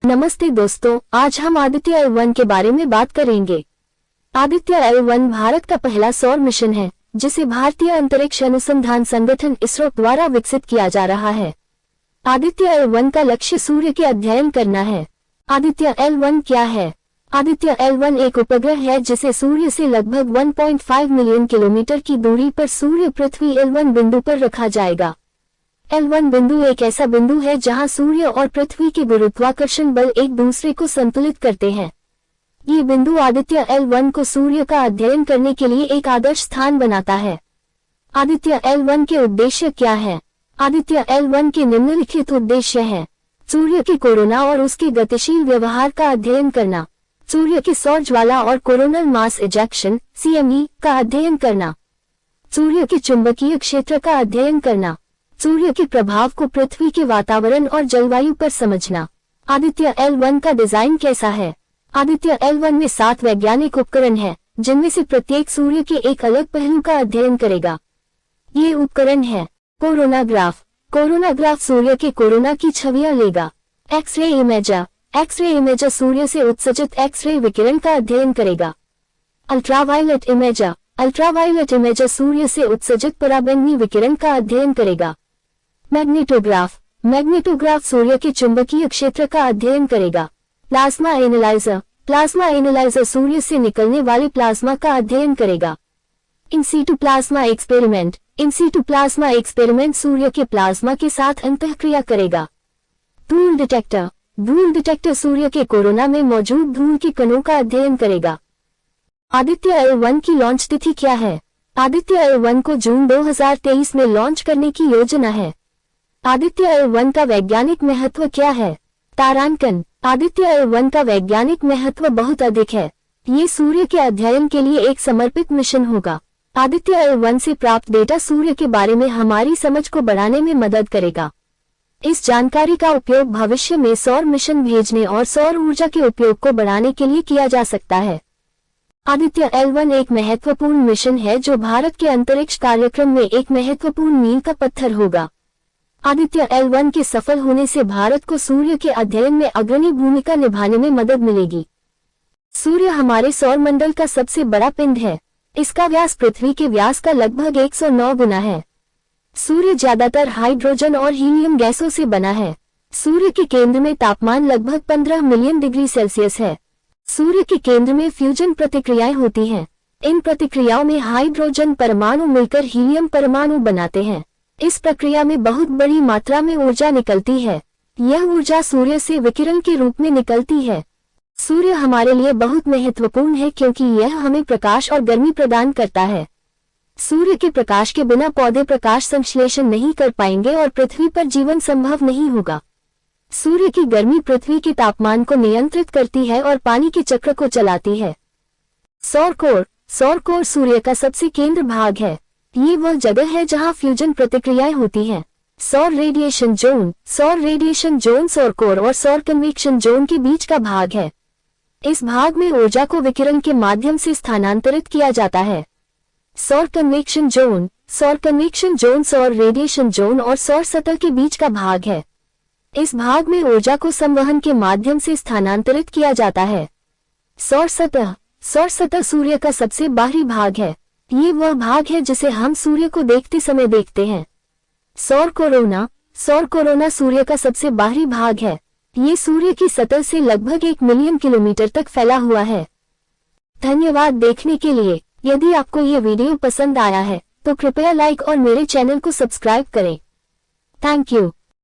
नमस्ते दोस्तों, आज हम आदित्य L1 के बारे में बात करेंगे। आदित्य L1 भारत का पहला सौर मिशन है जिसे भारतीय अंतरिक्ष अनुसंधान संगठन इसरो द्वारा विकसित किया जा रहा है। आदित्य L1 का लक्ष्य सूर्य के अध्ययन करना है। आदित्य L1 क्या है? आदित्य L1 एक उपग्रह है जिसे सूर्य से लगभग 1.5 मिलियन किलोमीटर की दूरी पर सूर्य पृथ्वी L1 बिंदु पर रखा जाएगा। L1 बिंदु एक ऐसा बिंदु है जहां सूर्य और पृथ्वी के गुरुत्वाकर्षण बल एक दूसरे को संतुलित करते हैं। ये बिंदु आदित्य L1 को सूर्य का अध्ययन करने के लिए एक आदर्श स्थान बनाता है। आदित्य L1 के उद्देश्य क्या है? आदित्य L1 के निम्नलिखित उद्देश्य हैं: सूर्य की कोरोना और उसके गतिशील व्यवहार का अध्ययन करना, सूर्य के सौर ज्वाला और कोरोनल मास इजेक्शन (CME) का अध्ययन करना, सूर्य के चुंबकीय क्षेत्र का अध्ययन करना, सूर्य के प्रभाव को पृथ्वी के वातावरण और जलवायु पर समझना। आदित्य L1 का डिजाइन कैसा है? आदित्य L1 में 7 वैज्ञानिक उपकरण हैं, जिनमें से प्रत्येक सूर्य के एक अलग पहलू का अध्ययन करेगा। ये उपकरण है: कोरोनाग्राफ। कोरोनाग्राफ सूर्य के कोरोना की छवियां लेगा। X-ray imager. एक्स-रे इमेजर सूर्य से उत्सर्जित एक्स-रे विकिरण का अध्ययन करेगा। Ultraviolet imager. अल्ट्रावायलेट इमेजर सूर्य से उत्सर्जित पराबैंगनी विकिरण का अध्ययन करेगा। मैग्नेटोग्राफ। मैग्नेटोग्राफ सूर्य के चुंबकीय क्षेत्र का अध्ययन करेगा। Plasma analyser. प्लाज्मा एनालाइजर सूर्य से निकलने वाले प्लाज्मा का अध्ययन करेगा। In situ plasma experiment. In situ plasma experiment सूर्य के प्लाज्मा के साथ अंतःक्रिया करेगा। धूल डिटेक्टर। धूल डिटेक्टर सूर्य के कोरोना में मौजूद धूल के कणों का अध्ययन करेगा। आदित्य L1 की लॉन्च तिथि क्या है? आदित्य L1 को जून 2023 में लॉन्च करने की योजना है। आदित्य L1 का वैज्ञानिक महत्व क्या है? तारांकन। आदित्य L1 का वैज्ञानिक महत्व बहुत अधिक है। ये सूर्य के अध्ययन के लिए एक समर्पित मिशन होगा। आदित्य L1 से प्राप्त डेटा सूर्य के बारे में हमारी समझ को बढ़ाने में मदद करेगा। इस जानकारी का उपयोग भविष्य में सौर मिशन भेजने और सौर ऊर्जा के उपयोग को बढ़ाने के लिए किया जा सकता है। आदित्य L1 एक महत्वपूर्ण मिशन है जो भारत के अंतरिक्ष कार्यक्रम में एक महत्वपूर्ण मील का पत्थर होगा। आदित्य L1 के सफल होने से भारत को सूर्य के अध्ययन में अग्रणी भूमिका निभाने में मदद मिलेगी। सूर्य हमारे सौर मंडल का सबसे बड़ा पिंड है। इसका व्यास पृथ्वी के व्यास का लगभग 109 गुना है। सूर्य ज्यादातर हाइड्रोजन और हीलियम गैसों से बना है। सूर्य के केंद्र में तापमान लगभग 15 मिलियन डिग्री सेल्सियस है। सूर्य के केंद्र में फ्यूजन प्रतिक्रियाएं होती हैं। इन प्रतिक्रियाओं में हाइड्रोजन परमाणु मिलकर हीलियम परमाणु बनाते हैं। इस प्रक्रिया में बहुत बड़ी मात्रा में ऊर्जा निकलती है। यह ऊर्जा सूर्य से विकिरण के रूप में निकलती है। सूर्य हमारे लिए बहुत महत्वपूर्ण है क्योंकि यह हमें प्रकाश और गर्मी प्रदान करता है। सूर्य के प्रकाश के बिना पौधे प्रकाश संश्लेषण नहीं कर पाएंगे और पृथ्वी पर जीवन संभव नहीं होगा। सूर्य की गर्मी पृथ्वी के तापमान को नियंत्रित करती है और पानी के चक्र को चलाती है। सौर कोर। सौर कोर सूर्य का सबसे केंद्र भाग है। ये वह जगह है जहां फ्यूजन प्रतिक्रियाएं होती हैं। सौर रेडिएशन जोन। सौर रेडिएशन जोन सौर कोर और सौर कन्वेक्शन जोन के बीच का भाग है। इस भाग में ऊर्जा को विकिरण के माध्यम से स्थानांतरित किया जाता है। सौर कन्वेक्शन जोन। सौर कन्वेक्शन जोन सौर रेडिएशन जोन और सौर सतह के बीच का भाग है। इस भाग में ऊर्जा को संवहन के माध्यम से स्थानांतरित किया जाता है। सौर सतह। सौर सतह सूर्य का सबसे बाहरी भाग है। ये वह भाग है जिसे हम सूर्य को देखते समय देखते हैं। सौर कोरोना। सौर कोरोना सूर्य का सबसे बाहरी भाग है। ये सूर्य की सतह से लगभग 1 मिलियन किलोमीटर तक फैला हुआ है। धन्यवाद देखने के लिए। यदि आपको ये वीडियो पसंद आया है तो कृपया लाइक और मेरे चैनल को सब्सक्राइब करें। Thank you.